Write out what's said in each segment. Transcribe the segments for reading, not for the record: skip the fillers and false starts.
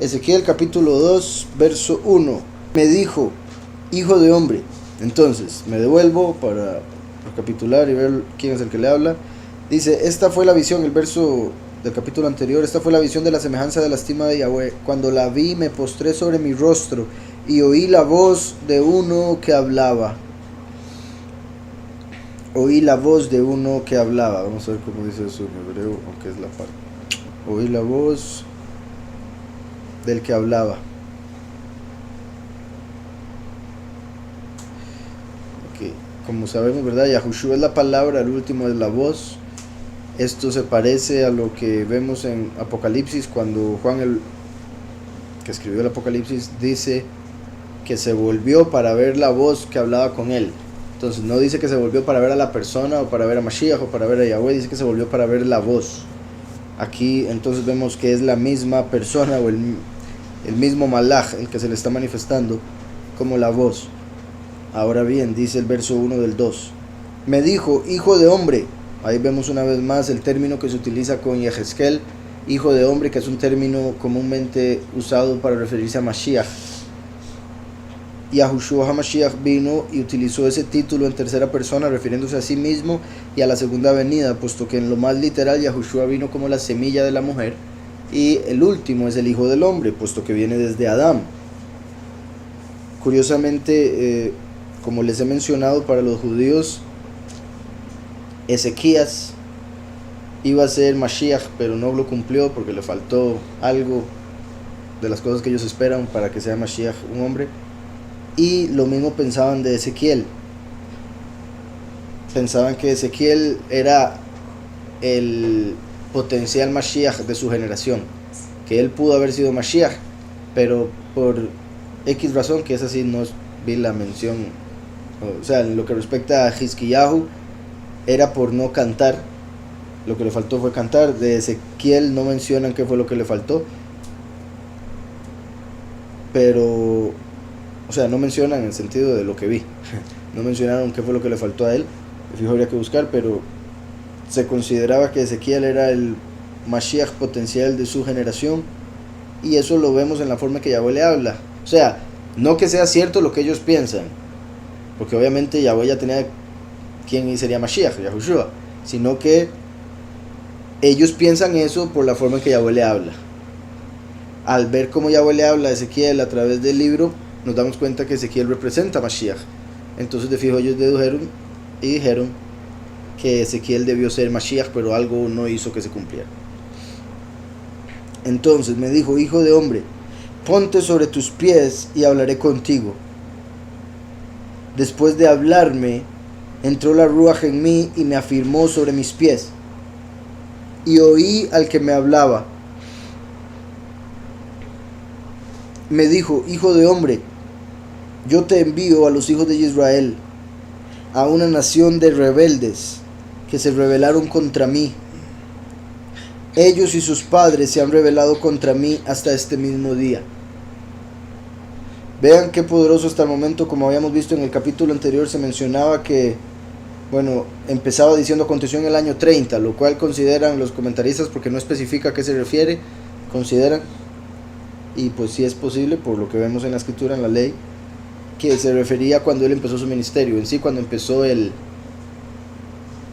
Ezequiel capítulo 2, verso 1. Me dijo, hijo de hombre. Entonces, me devuelvo para recapitular y ver quién es el que le habla. Dice, esta fue la visión, el verso del capítulo anterior, esta fue la visión de la semejanza de la estima de Yahweh. Cuando la vi, me postré sobre mi rostro y oí la voz de uno que hablaba. Oí la voz de uno que hablaba. Vamos a ver cómo dice eso en hebreo, aunque es la parte. Oí la voz del que hablaba. Okay. Como sabemos, ¿verdad? Yahushua es la palabra, el último es la voz. Esto se parece a lo que vemos en Apocalipsis, cuando Juan, el que escribió el Apocalipsis, dice que se volvió para ver la voz que hablaba con él. Entonces no dice que se volvió para ver a la persona o para ver a Mashiach o para ver a Yahweh, dice que se volvió para ver la voz. Aquí entonces vemos que es la misma persona o el mismo malach el que se le está manifestando como la voz. Ahora bien, dice el verso 1 del 2. Me dijo, hijo de hombre. Ahí vemos una vez más el término que se utiliza con Yehezkel, hijo de hombre, que es un término comúnmente usado para referirse a Mashiach. Yahushua HaMashiach vino y utilizó ese título en tercera persona refiriéndose a sí mismo y a la segunda venida, puesto que en lo más literal Yahushua vino como la semilla de la mujer, y el último es el hijo del hombre, puesto que viene desde Adán. Curiosamente, como les he mencionado, para los judíos Ezequías iba a ser Mashiach, pero no lo cumplió porque le faltó algo de las cosas que ellos esperan para que sea Mashiach un hombre. Y lo mismo pensaban de Ezequiel. Pensaban que Ezequiel era el potencial Mashiach de su generación, que él pudo haber sido Mashiach, pero por X razón, que es así, no vi la mención. O sea, en lo que respecta a Hizkiyahu, era por no cantar. Lo que le faltó fue cantar. De Ezequiel no mencionan qué fue lo que le faltó, pero, o sea, no mencionan en el sentido de lo que vi. No mencionaron qué fue lo que le faltó a él. Fijo, habría que buscar, pero se consideraba que Ezequiel era el Mashiach potencial de su generación, y eso lo vemos en la forma que Yahweh le habla. O sea, no que sea cierto lo que ellos piensan, porque obviamente Yahweh ya tenía quién sería Mashiach, Yahushua, sino que ellos piensan eso por la forma en que Yahweh le habla. Al ver cómo Yahweh le habla a Ezequiel a través del libro, nos damos cuenta que Ezequiel representa a Mashiach. Entonces de fijo ellos dedujeron y dijeron que Ezequiel debió ser Mashiach, pero algo no hizo que se cumpliera. Entonces me dijo, hijo de hombre, ponte sobre tus pies y hablaré contigo. Después de hablarme, entró la Ruach en mí y me afirmó sobre mis pies. Y oí al que me hablaba. Me dijo, hijo de hombre, yo te envío a los hijos de Israel, a una nación de rebeldes que se rebelaron contra mí. Ellos y sus padres se han rebelado contra mí hasta este mismo día. Vean qué poderoso hasta el momento. Como habíamos visto en el capítulo anterior, se mencionaba que, bueno, empezaba diciendo aconteció en el año 30, lo cual consideran los comentaristas, porque no especifica a qué se refiere, consideran, y pues sí es posible por lo que vemos en la escritura, en la ley, que se refería cuando él empezó su ministerio, en sí cuando empezó el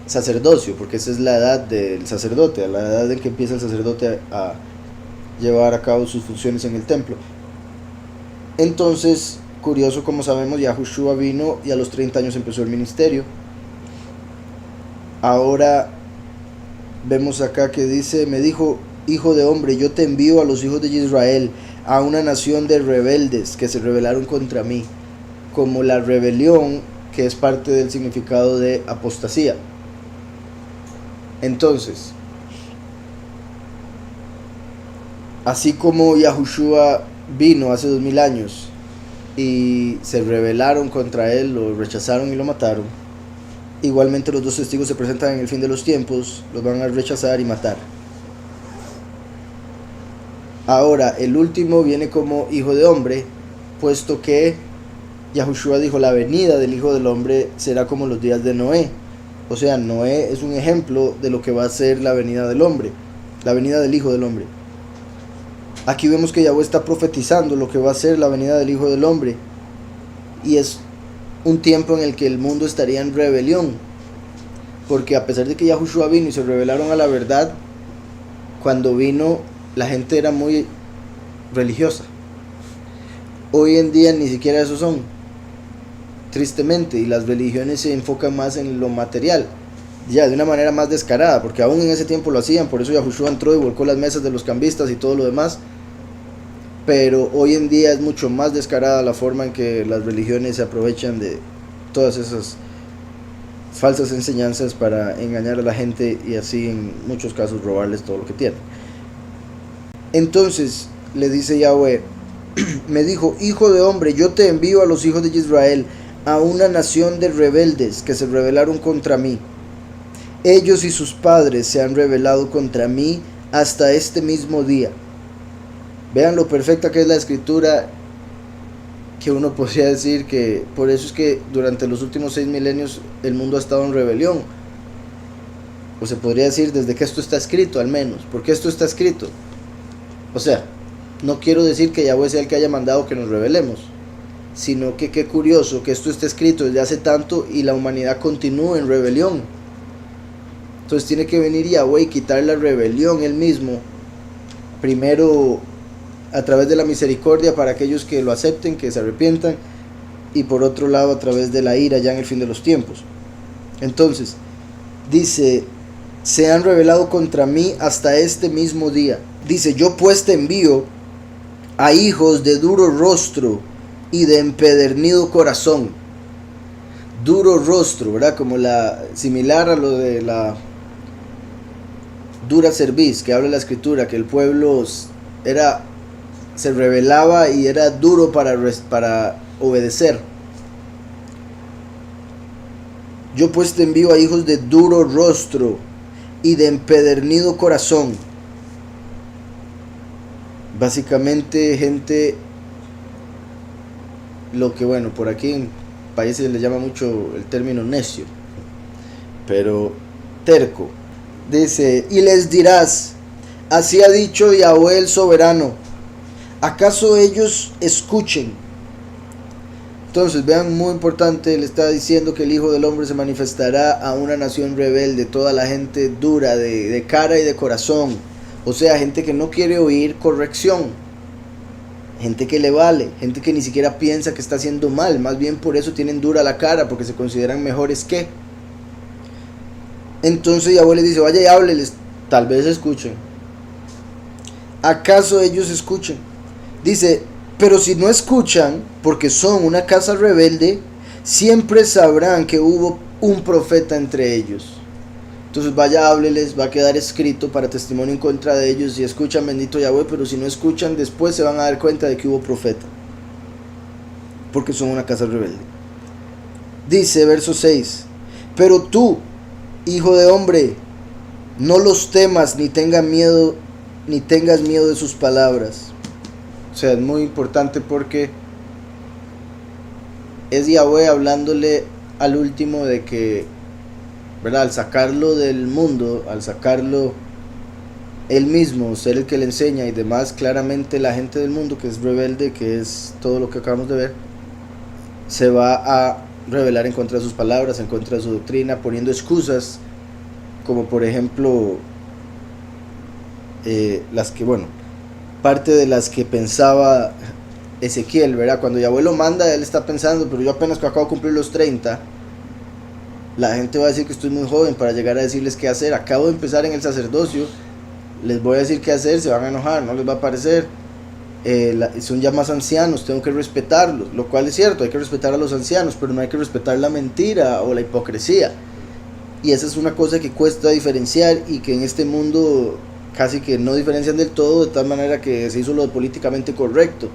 sacerdocio, porque esa es la edad del sacerdote, a la edad en que empieza el sacerdote a llevar a cabo sus funciones en el templo. Entonces, curioso, como sabemos, Yahushua vino y a los 30 años empezó el ministerio. Ahora vemos acá que dice, me dijo, hijo de hombre, yo te envío a los hijos de Israel, a una nación de rebeldes que se rebelaron contra mí, como la rebelión, que es parte del significado de apostasía. Entonces, así como Yahushua vino hace 2000 años y se rebelaron contra él, lo rechazaron y lo mataron, igualmente los dos testigos se presentan en el fin de los tiempos, los van a rechazar y matar. Ahora, el último viene como hijo de hombre, puesto que Yahushua dijo, la venida del hijo del hombre será como los días de Noé. O sea, Noé es un ejemplo de lo que va a ser la venida del hombre, la venida del hijo del hombre. Aquí vemos que Yahweh está profetizando lo que va a ser la venida del Hijo del Hombre, y es un tiempo en el que el mundo estaría en rebelión, porque a pesar de que Yahushua vino y se rebelaron a la verdad, cuando vino la gente era muy religiosa. Hoy en día ni siquiera eso son, tristemente, y las religiones se enfocan más en lo material, ya de una manera más descarada, porque aún en ese tiempo lo hacían. Por eso Yahushua entró y volcó las mesas de los cambistas y todo lo demás. Pero hoy en día es mucho más descarada la forma en que las religiones se aprovechan de todas esas falsas enseñanzas para engañar a la gente, y así en muchos casos robarles todo lo que tienen. Entonces le dice Yahweh, me dijo: hijo de hombre, yo te envío a los hijos de Israel, a una nación de rebeldes que se rebelaron contra mí. Ellos y sus padres se han rebelado contra mí hasta este mismo día. Vean lo perfecta que es la escritura, que uno podría decir que por eso es que durante los últimos 6 milenios el mundo ha estado en rebelión. O se podría decir desde que esto está escrito, al menos. Porque esto está escrito. O sea, no quiero decir que Yahweh sea el que haya mandado que nos rebelemos, sino que qué curioso que esto esté escrito desde hace tanto y la humanidad continúa en rebelión. Entonces tiene que venir Yahweh y quitar la rebelión él mismo, primero a través de la misericordia para aquellos que lo acepten, que se arrepientan, y por otro lado a través de la ira ya en el fin de los tiempos. Entonces dice: se han rebelado contra mí hasta este mismo día. Dice: yo pues te envío a hijos de duro rostro y de empedernido corazón. Duro rostro, ¿verdad? Como similar a lo de la dura cerviz que habla la escritura, que el pueblo se rebelaba y era duro para obedecer. Yo pues te envío a hijos de duro rostro y de empedernido corazón. Básicamente gente, lo que bueno, por aquí en países le llama mucho el término necio, pero terco. Dice: y les dirás, así ha dicho Yahweh el soberano, ¿acaso ellos escuchen? Entonces vean, muy importante, le está diciendo que el Hijo del Hombre se manifestará a una nación rebelde, toda la gente dura de cara y de corazón, o sea, gente que no quiere oír corrección, gente que le vale, gente que ni siquiera piensa que está haciendo mal, más bien por eso tienen dura la cara, porque se consideran mejores que. Entonces Yahweh les dice: vaya y hábleles, tal vez escuchen. ¿Acaso ellos escuchen? Dice: pero si no escuchan, porque son una casa rebelde, siempre sabrán que hubo un profeta entre ellos. Entonces vaya, hábleles, va a quedar escrito para testimonio en contra de ellos. Si escuchan, bendito Yahweh, pero si no escuchan, después se van a dar cuenta de que hubo profeta, porque son una casa rebelde. Dice verso 6: pero tú, hijo de hombre, no los temas ni tengas miedo de sus palabras. O sea, es muy importante porque es Yahweh hablándole al último de que, ¿verdad?, al sacarlo del mundo, al sacarlo él mismo, ser el que le enseña y demás, claramente la gente del mundo que es rebelde, que es todo lo que acabamos de ver, se va a rebelar en contra de sus palabras, en contra de su doctrina, poniendo excusas, como por ejemplo las que, bueno, parte de las que pensaba Ezequiel, ¿verdad? Cuando Yahweh lo manda, él está pensando: pero yo apenas acabo de cumplir los 30, la gente va a decir que estoy muy joven para llegar a decirles qué hacer, acabo de empezar en el sacerdocio, les voy a decir qué hacer, se van a enojar, no les va a parecer, son ya más ancianos, tengo que respetarlos, lo cual es cierto, hay que respetar a los ancianos, pero no hay que respetar la mentira o la hipocresía, y esa es una cosa que cuesta diferenciar y que en este mundo casi que no diferencian del todo, de tal manera que se hizo lo políticamente correcto,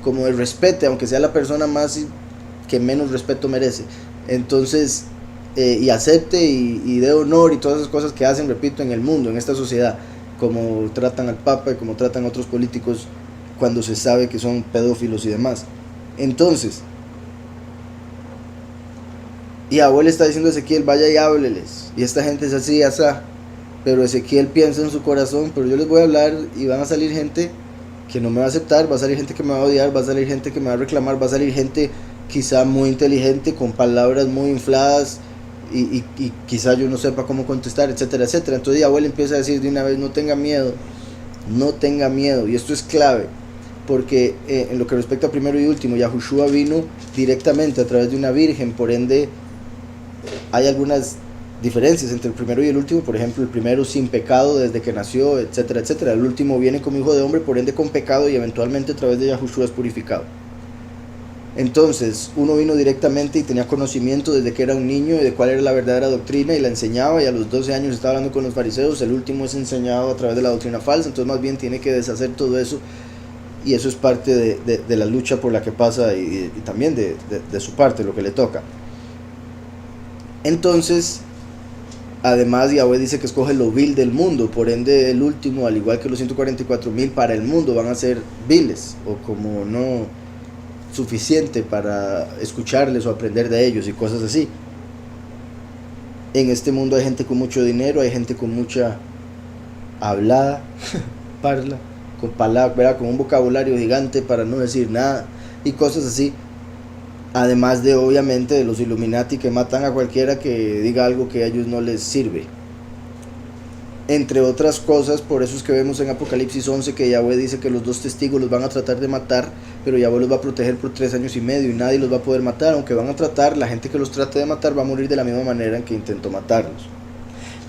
como el respete, aunque sea la persona más que menos respeto merece. Entonces, y acepte y dé honor y todas esas cosas que hacen, repito, en el mundo, en esta sociedad, como tratan al Papa y como tratan a otros políticos cuando se sabe que son pedófilos y demás. Entonces, y Yahweh está diciendo a Ezequiel: vaya y hábleles, y esta gente es así, asá. Pero Ezequiel piensa en su corazón: pero yo les voy a hablar y van a salir gente que no me va a aceptar, va a salir gente que me va a odiar, va a salir gente que me va a reclamar, va a salir gente quizá muy inteligente, con palabras muy infladas, y quizá yo no sepa cómo contestar, etcétera, etcétera. Entonces Yahweh le empieza a decir de una vez, no tenga miedo, no tenga miedo. Y esto es clave, porque en lo que respecta a primero y último, Yahushua vino directamente a través de una virgen, por ende hay algunas diferencias entre el primero y el último. Por ejemplo, el primero sin pecado desde que nació, etcétera, etcétera. El último viene como hijo de hombre, por ende con pecado, y eventualmente a través de Yahushua es purificado. Entonces, uno vino directamente y tenía conocimiento desde que era un niño y de cuál era la verdadera doctrina, y la enseñaba, y a los 12 años estaba hablando con los fariseos. El último es enseñado a través de la doctrina falsa, entonces más bien tiene que deshacer todo eso, y eso es parte de la lucha por la que pasa, y también de su parte, lo que le toca. Entonces, además Yahweh dice que escoge lo vil del mundo, por ende el último, al igual que los 144,000 para el mundo, van a ser viles, o como no suficiente para escucharles o aprender de ellos y cosas así. En este mundo hay gente con mucho dinero, hay gente con mucha hablada, parla, con palabras, con un vocabulario gigante para no decir nada y cosas así. Además de, obviamente, de los Illuminati que matan a cualquiera que diga algo que a ellos no les sirve, entre otras cosas. Por eso es que vemos en Apocalipsis 11 que Yahweh dice que los dos testigos los van a tratar de matar, pero Yahweh los va a proteger por 3 años y medio, y nadie los va a poder matar. Aunque van a tratar, la gente que los trate de matar va a morir de la misma manera en que intentó matarlos.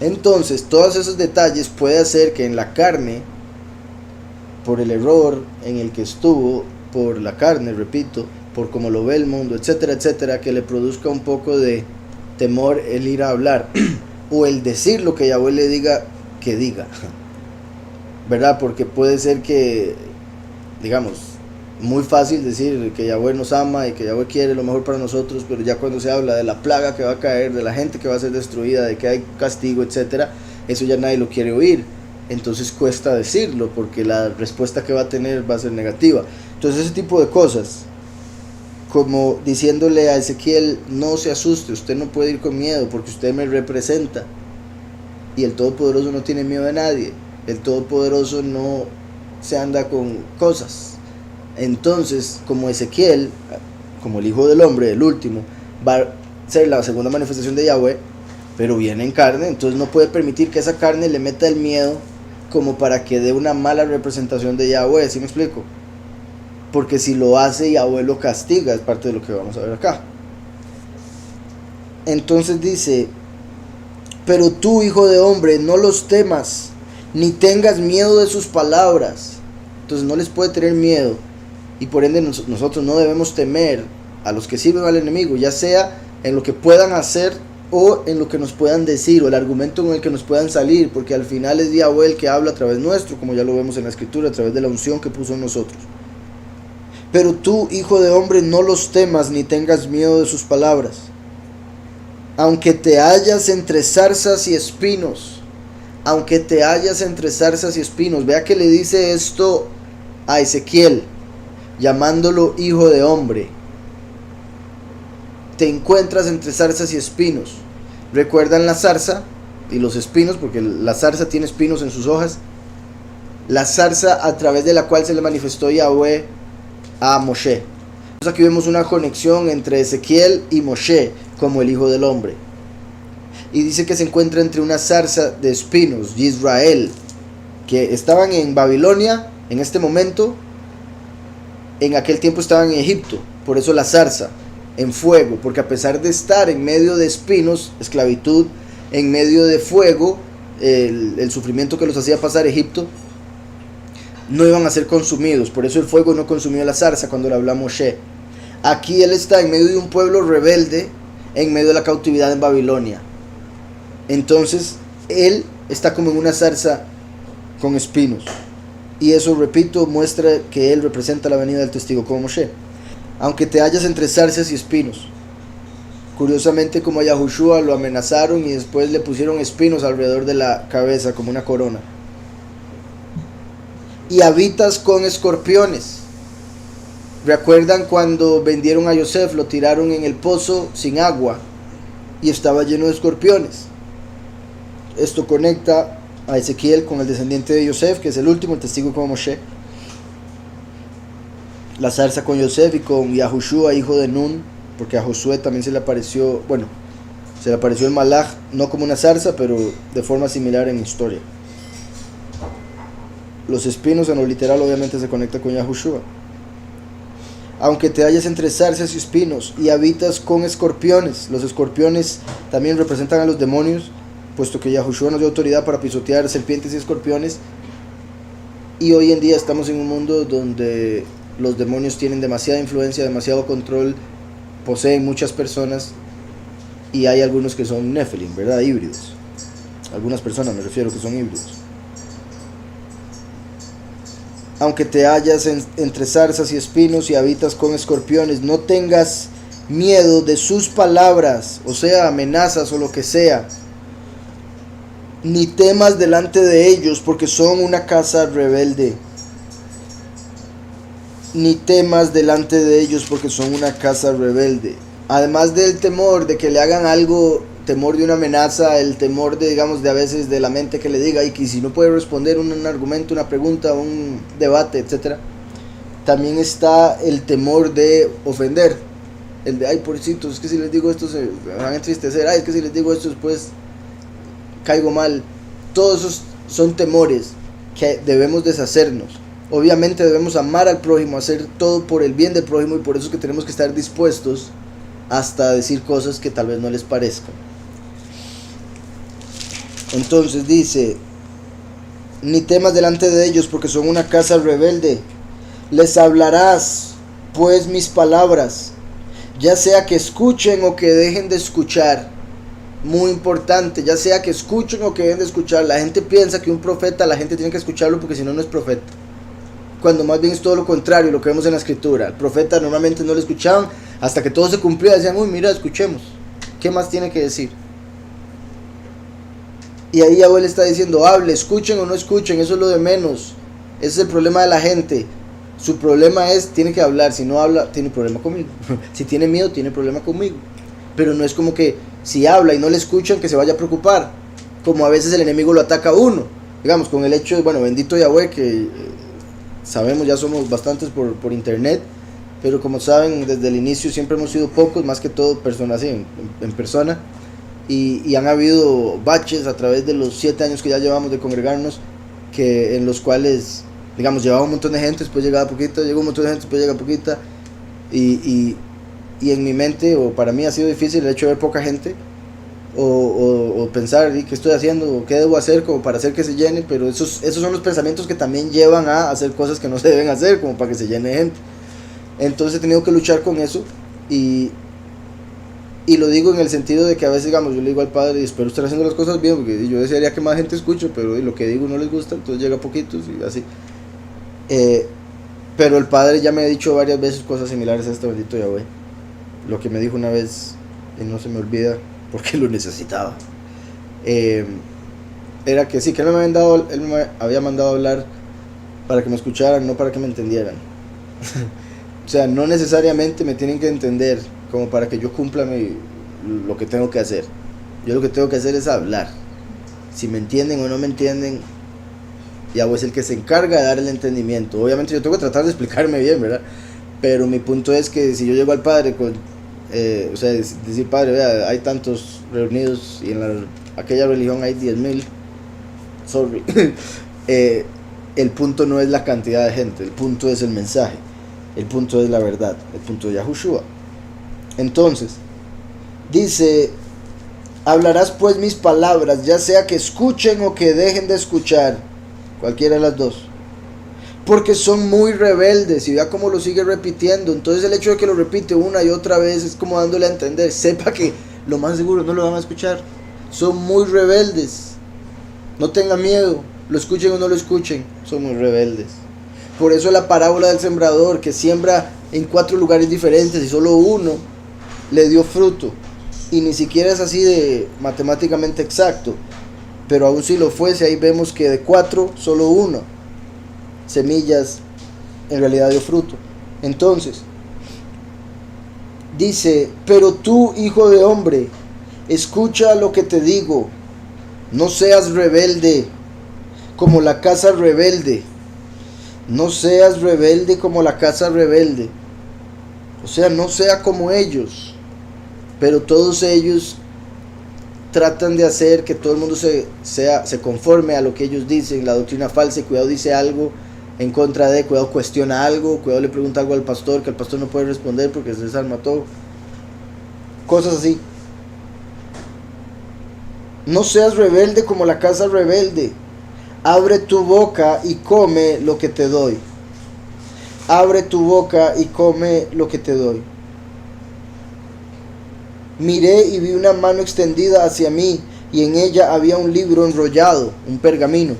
Entonces, todos esos detalles puede hacer que en la carne, por el error en el que estuvo, por la carne, repito, por cómo lo ve el mundo, etcétera, etcétera, que le produzca un poco de temor el ir a hablar o el decir lo que Yahweh le diga que diga, ¿verdad? Porque puede ser que, digamos, muy fácil decir que Yahweh nos ama y que Yahweh quiere lo mejor para nosotros, pero ya cuando se habla de la plaga que va a caer, de la gente que va a ser destruida, de que hay castigo, etcétera, eso ya nadie lo quiere oír. Entonces cuesta decirlo, porque la respuesta que va a tener va a ser negativa. Entonces ese tipo de cosas, como diciéndole a Ezequiel, no se asuste, usted no puede ir con miedo porque usted me representa, y el Todopoderoso no tiene miedo de nadie, el Todopoderoso no se anda con cosas. Entonces, como Ezequiel, como el Hijo del Hombre, el último, va a ser la segunda manifestación de Yahweh, pero viene en carne, entonces no puede permitir que esa carne le meta el miedo como para que dé una mala representación de Yahweh. ¿Sí me explico? Porque si lo hace, Yahweh lo castiga, es parte de lo que vamos a ver acá. Entonces dice, pero tú, hijo de hombre, no los temas, ni tengas miedo de sus palabras. Entonces no les puede tener miedo, y por ende nosotros no debemos temer a los que sirven al enemigo, ya sea en lo que puedan hacer o en lo que nos puedan decir, o el argumento con el que nos puedan salir, porque al final es Yahweh el que habla a través nuestro, como ya lo vemos en la escritura, a través de la unción que puso en nosotros. Pero tú, hijo de hombre, no los temas ni tengas miedo de sus palabras, aunque te hallas entre zarzas y espinos. Aunque te hallas entre zarzas y espinos. Vea que le dice esto a Ezequiel, llamándolo hijo de hombre. Te encuentras entre zarzas y espinos. ¿Recuerdan la zarza y los espinos? Porque la zarza tiene espinos en sus hojas. La zarza a través de la cual se le manifestó Yahweh a Moshe. Entonces aquí vemos una conexión entre Ezequiel y Moshe como el Hijo del Hombre. Y dice que se encuentra entre una zarza de espinos, Israel, que estaban en Babilonia en este momento. En aquel tiempo estaban en Egipto, por eso la zarza en fuego, porque a pesar de estar en medio de espinos, esclavitud, en medio de fuego, el sufrimiento que los hacía pasar Egipto, no iban a ser consumidos. Por eso el fuego no consumió la zarza cuando le habló a Moshe. Aquí él está en medio de un pueblo rebelde, en medio de la cautividad en Babilonia. Entonces él está como en una zarza con espinos, y eso, repito, muestra que él representa la venida del testigo como Moshe. Aunque te hallas entre zarzas y espinos. Curiosamente, como a Yahushua lo amenazaron y después le pusieron espinos alrededor de la cabeza como una corona. Y habitas con escorpiones. ¿Recuerdan cuando vendieron a Yosef? Lo tiraron en el pozo sin agua y estaba lleno de escorpiones. Esto conecta a Ezequiel con el descendiente de Yosef, que es el último, el testigo como Moshe. la zarza con Yosef y con Yahushua, hijo de Nun, porque a Josué también se le apareció, se le apareció el Malach, no como una zarza, pero de forma similar en historia. Los espinos en lo literal obviamente se conecta con Yahushua. Aunque te halles entre zarzas y espinos y habitas con escorpiones. Los escorpiones también representan a los demonios, puesto que Yahushua nos dio autoridad para pisotear serpientes y escorpiones. Y hoy en día estamos en un mundo donde los demonios tienen demasiada influencia, demasiado control, poseen muchas personas, y hay algunos que son Nephilim, ¿verdad? Híbridos. Algunas personas me refiero que son híbridos. Aunque te hallas entre zarzas y espinos y habitas con escorpiones, no tengas miedo de sus palabras, o sea, amenazas o lo que sea, ni temas delante de ellos, porque son una casa rebelde. Ni temas delante de ellos, porque son una casa rebelde. Además del temor de que le hagan algo, temor de una amenaza, el temor de, digamos, de a veces de la mente que le diga y que si no puede responder un argumento, una pregunta, un debate, etcétera, también está el temor de ofender, el de, ay, pobrecitos, es que si les digo esto se van a entristecer, ay, es que si les digo esto después caigo mal. Todos esos son temores que debemos deshacernos. Obviamente debemos amar al prójimo, hacer todo por el bien del prójimo, y por eso es que tenemos que estar dispuestos hasta decir cosas que tal vez no les parezcan. Entonces dice, ni temas delante de ellos, porque son una casa rebelde. Les hablarás pues mis palabras, ya sea que escuchen o que dejen de escuchar. Muy importante, ya sea que escuchen o que dejen de escuchar. La gente piensa que un profeta, la gente tiene que escucharlo porque si no, no es profeta, cuando más bien es todo lo contrario, lo que vemos en la escritura. El profeta normalmente no lo escuchaban hasta que todo se cumplía, decían, uy, mira, escuchemos, ¿qué más tiene que decir? Y ahí Yahweh le está diciendo, hable, escuchen o no escuchen, eso es lo de menos. Ese es el problema de la gente. Su problema es, tiene que hablar. Si no habla, tiene problema conmigo. Si tiene miedo, tiene problema conmigo. Pero no es como que si habla y no le escuchan, que se vaya a preocupar, como a veces el enemigo lo ataca a uno, digamos, con el hecho de, bueno, bendito Yahweh, que sabemos, ya somos bastantes por internet, pero como saben, desde el inicio siempre hemos sido pocos, más que todo personas en persona, y han habido baches a través de los 7 años que ya llevamos de congregarnos, que en los cuales, digamos, llevaba un montón de gente, después llegaba poquita, llegó un montón de gente, después llega poquita, y en mi mente, o para mí ha sido difícil el hecho de ver poca gente, o pensar, ¿qué estoy haciendo? ¿O qué debo hacer como para hacer que se llene? Pero esos son los pensamientos que también llevan a hacer cosas que no se deben hacer, como para que se llene de gente. Entonces he tenido que luchar con eso, y lo digo en el sentido de que a veces, digamos, yo le digo al padre, espero estar haciendo las cosas bien, porque yo desearía que más gente escuche, pero lo que digo no les gusta, entonces llega a poquitos y así. Pero el padre ya me ha dicho varias veces cosas similares a este bendito Yahweh. Lo que me dijo una vez, y no se me olvida, porque lo necesitaba, era que sí, que él me había mandado a hablar para que me escucharan, no para que me entendieran. O sea, no necesariamente me tienen que entender como para que yo cumpla lo que tengo que hacer. Yo lo que tengo que hacer es hablar. Si me entienden o no me entienden, Yahweh es el que se encarga de dar el entendimiento. Obviamente yo tengo que tratar de explicarme bien, ¿verdad? Pero mi punto es que si yo llego al padre con, o sea, decir, padre, vea, hay tantos reunidos y en aquella religión hay 10,000, sorry. El punto no es la cantidad de gente, el punto es el mensaje, el punto es la verdad, el punto de Yahushua. Entonces, dice, hablarás pues mis palabras, ya sea que escuchen o que dejen de escuchar, cualquiera de las dos, porque son muy rebeldes. Y vea cómo lo sigue repitiendo. Entonces el hecho de que lo repite una y otra vez es como dándole a entender, sepa que lo más seguro no lo van a escuchar. Son muy rebeldes, no tengan miedo, lo escuchen o no lo escuchen, son muy rebeldes. Por eso la parábola del sembrador, que siembra en 4 lugares diferentes y solo uno le dio fruto, y ni siquiera es así de matemáticamente exacto, pero aún si lo fuese, ahí vemos que de 4 solo 1 semillas en realidad dio fruto. Entonces dice, pero tú, hijo de hombre, escucha lo que te digo, no seas rebelde como la casa rebelde. No seas rebelde como la casa rebelde. O sea, no sea como ellos. Pero todos ellos tratan de hacer que todo el mundo se conforme a lo que ellos dicen, la doctrina falsa, y cuidado dice algo en contra de, cuidado cuestiona algo, cuidado le pregunta algo al pastor que el pastor no puede responder porque se desarma todo. Cosas así. No seas rebelde como la casa rebelde. Abre tu boca y come lo que te doy. Abre tu boca y come lo que te doy. Miré y vi una mano extendida hacia mí, y en ella había un libro enrollado, un pergamino.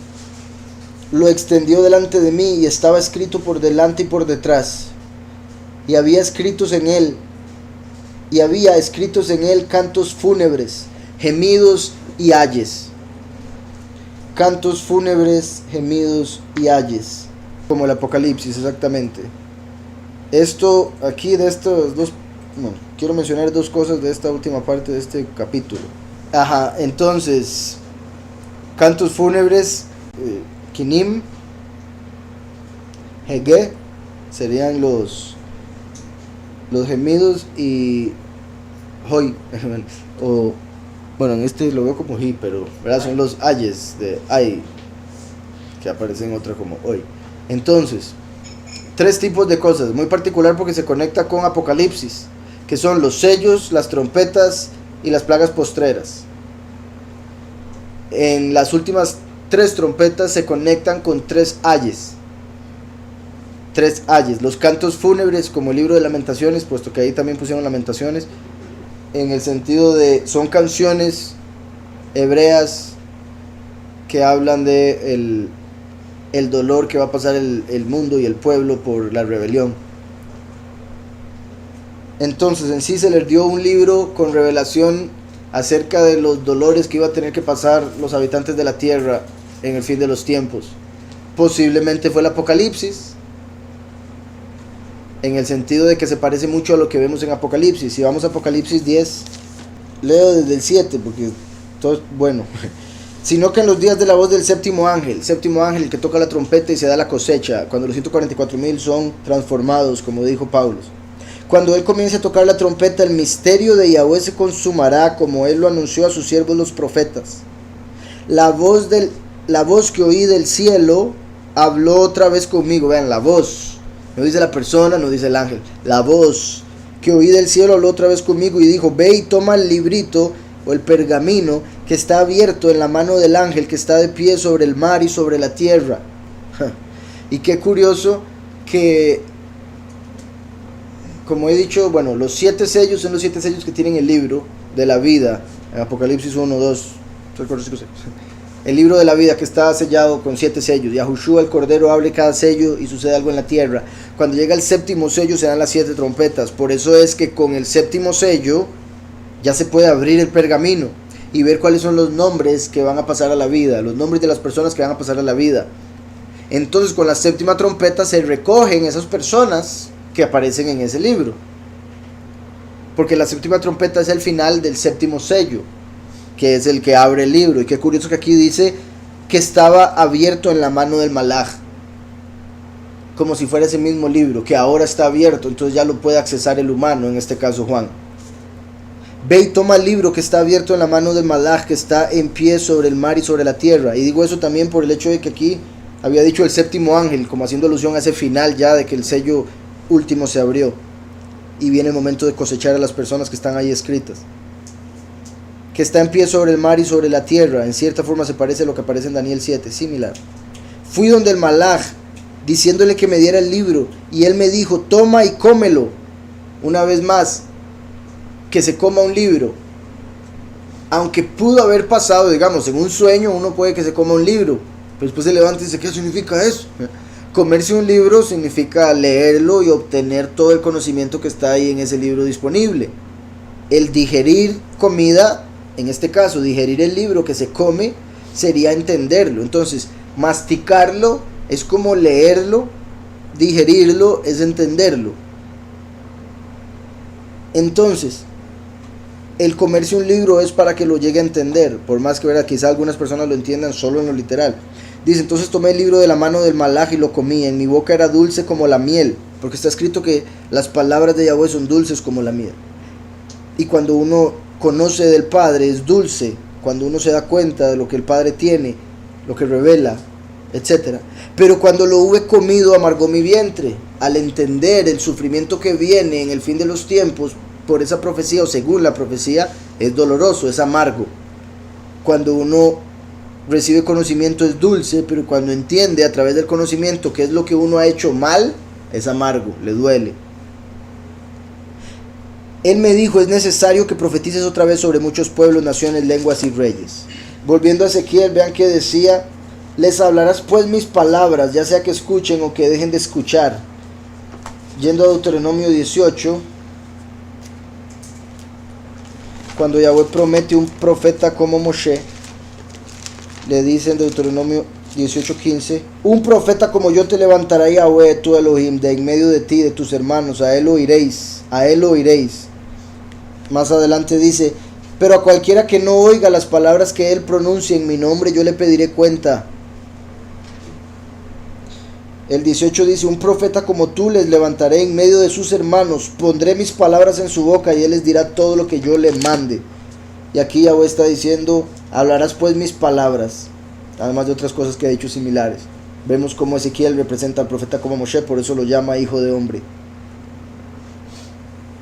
Lo extendió delante de mí y estaba escrito por delante y por detrás. Y había escritos en él cantos fúnebres, gemidos y ayes. Cantos fúnebres, gemidos y ayes. Como el Apocalipsis, exactamente. Esto, aquí de estos dos, bueno, quiero mencionar dos cosas de esta última parte de este capítulo. Ajá, entonces, cantos fúnebres, Kinim, Hege, serían los gemidos, y Hoy, o bueno, en este lo veo como Hi, pero ¿verdad? Son los ayes de Ay, que aparecen otra como Hoy. Entonces, tres tipos de cosas, muy particular porque se conecta con Apocalipsis, que son los sellos, las trompetas y las plagas postreras. En las últimas tres trompetas se conectan con tres ayes. Tres ayes. Los cantos fúnebres, como el libro de Lamentaciones, puesto que ahí también pusieron Lamentaciones, en el sentido de son canciones hebreas que hablan de el dolor que va a pasar el mundo y el pueblo por la rebelión. Entonces en sí se les dio un libro con revelación acerca de los dolores que iba a tener que pasar los habitantes de la tierra en el fin de los tiempos. Posiblemente fue el Apocalipsis, en el sentido de que se parece mucho a lo que vemos en Apocalipsis. Si vamos a Apocalipsis 10, leo desde el 7 porque todo es bueno. Sino que en los días de la voz del séptimo ángel, el que toca la trompeta y se da la cosecha, cuando los 144,000 son transformados, como dijo Pablo. Cuando él comience a tocar la trompeta, el misterio de Yahweh se consumará, como él lo anunció a sus siervos los profetas. La voz que oí del cielo habló otra vez conmigo. Vean, la voz. No dice la persona, no dice el ángel. La voz que oí del cielo habló otra vez conmigo y dijo: ve y toma el librito o el pergamino que está abierto en la mano del ángel que está de pie sobre el mar y sobre la tierra. Y qué curioso que, como he dicho, bueno, los 7 sellos son los 7 sellos que tienen el libro de la vida. En Apocalipsis 1, 2, 3, 4, 5, 6. El libro de la vida que está sellado con 7 sellos. Yahushua el Cordero abre cada sello y sucede algo en la tierra. Cuando llega el séptimo sello se dan las 7 trompetas. Por eso es que con el séptimo sello ya se puede abrir el pergamino y ver cuáles son los nombres que van a pasar a la vida, los nombres de las personas que van a pasar a la vida. Entonces con la séptima trompeta se recogen esas personas que aparecen en ese libro, porque la séptima trompeta es el final del séptimo sello, que es el que abre el libro. Y qué curioso que aquí dice que estaba abierto en la mano del Malaj, como si fuera ese mismo libro que ahora está abierto, entonces ya lo puede accesar el humano, en este caso Juan. Ve y toma el libro que está abierto en la mano del Malaj que está en pie sobre el mar y sobre la tierra. Y digo eso también por el hecho de que aquí había dicho el séptimo ángel, como haciendo alusión a ese final ya de que el sello último se abrió y viene el momento de cosechar a las personas que están ahí escritas. Que está en pie sobre el mar y sobre la tierra. En cierta forma se parece a lo que aparece en Daniel 7, similar. Fui donde el Malaj, diciéndole que me diera el libro, y él me dijo: toma y cómelo. Una vez más, que se coma un libro. Aunque pudo haber pasado, digamos, en un sueño uno puede que se coma un libro, pero después se levanta y dice: ¿qué significa eso? Comerse un libro significa leerlo y obtener todo el conocimiento que está ahí en ese libro disponible. El digerir comida, en este caso digerir el libro que se come, sería entenderlo. Entonces masticarlo es como leerlo, digerirlo es entenderlo. Entonces el comerse un libro es para que lo llegue a entender, por más que quizá algunas personas lo entiendan solo en lo literal. Dice, entonces tomé el libro de la mano del Malaj y lo comí, en mi boca era dulce como la miel, porque está escrito que las palabras de Yahweh son dulces como la miel. Y cuando uno conoce del Padre es dulce, cuando uno se da cuenta de lo que el Padre tiene, lo que revela, etc. Pero cuando lo hube comido amargó mi vientre. Al entender el sufrimiento que viene en el fin de los tiempos por esa profecía, o según la profecía, es doloroso, es amargo. Cuando uno recibe conocimiento es dulce, pero cuando entiende a través del conocimiento qué es lo que uno ha hecho mal, es amargo, le duele. Él me dijo, es necesario que profetices otra vez sobre muchos pueblos, naciones, lenguas y reyes. Volviendo a Ezequiel, vean que decía, les hablarás pues mis palabras, ya sea que escuchen o que dejen de escuchar. Yendo a Deuteronomio 18, cuando Yahweh promete un profeta como Moshe, le dice en Deuteronomio 18:15, un profeta como yo te levantará Yahweh, tu Elohim, de en medio de ti, de tus hermanos, a él oiréis, a él oiréis. Más adelante dice, pero a cualquiera que no oiga las palabras que él pronuncie en mi nombre, yo le pediré cuenta. El 18 dice, un profeta como tú les levantaré en medio de sus hermanos, pondré mis palabras en su boca y él les dirá todo lo que yo le mande. Y aquí Yahweh está diciendo, hablarás pues mis palabras, además de otras cosas que ha dicho similares. Vemos cómo Ezequiel representa al profeta como Moshe, por eso lo llama hijo de hombre.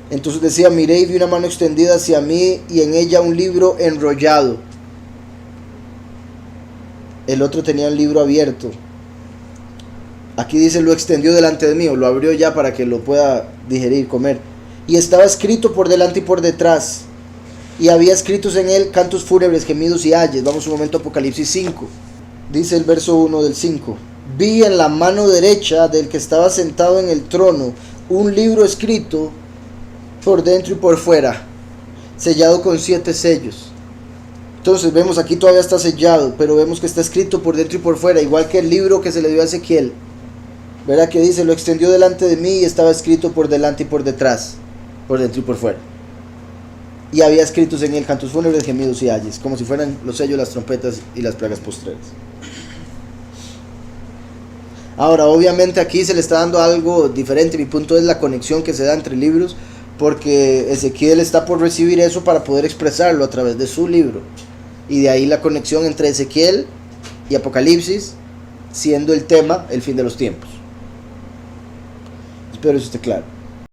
Entonces decía, miré y vi una mano extendida hacia mí y en ella un libro enrollado. El otro tenía el libro abierto. Aquí dice, lo extendió delante de mí, o lo abrió ya para que lo pueda digerir, comer. Y estaba escrito por delante y por detrás. Y había escritos en él cantos fúnebres, gemidos y ayes. Vamos un momento a Apocalipsis 5. Dice el verso 1 del 5. Vi en la mano derecha del que estaba sentado en el trono un libro escrito por dentro y por fuera, sellado con 7 sellos. Entonces vemos aquí todavía está sellado, pero vemos que está escrito por dentro y por fuera, igual que el libro que se le dio a Ezequiel. Verá que dice, lo extendió delante de mí y estaba escrito por delante y por detrás, por dentro y por fuera. Y había escritos en él cantos fúnebres, gemidos y ayes, como si fueran los sellos, las trompetas y las plagas postreras. Ahora, obviamente aquí se le está dando algo diferente. Mi punto es la conexión que se da entre libros, porque Ezequiel está por recibir eso para poder expresarlo a través de su libro. Y de ahí la conexión entre Ezequiel y Apocalipsis, siendo el tema el fin de los tiempos. Espero eso esté claro.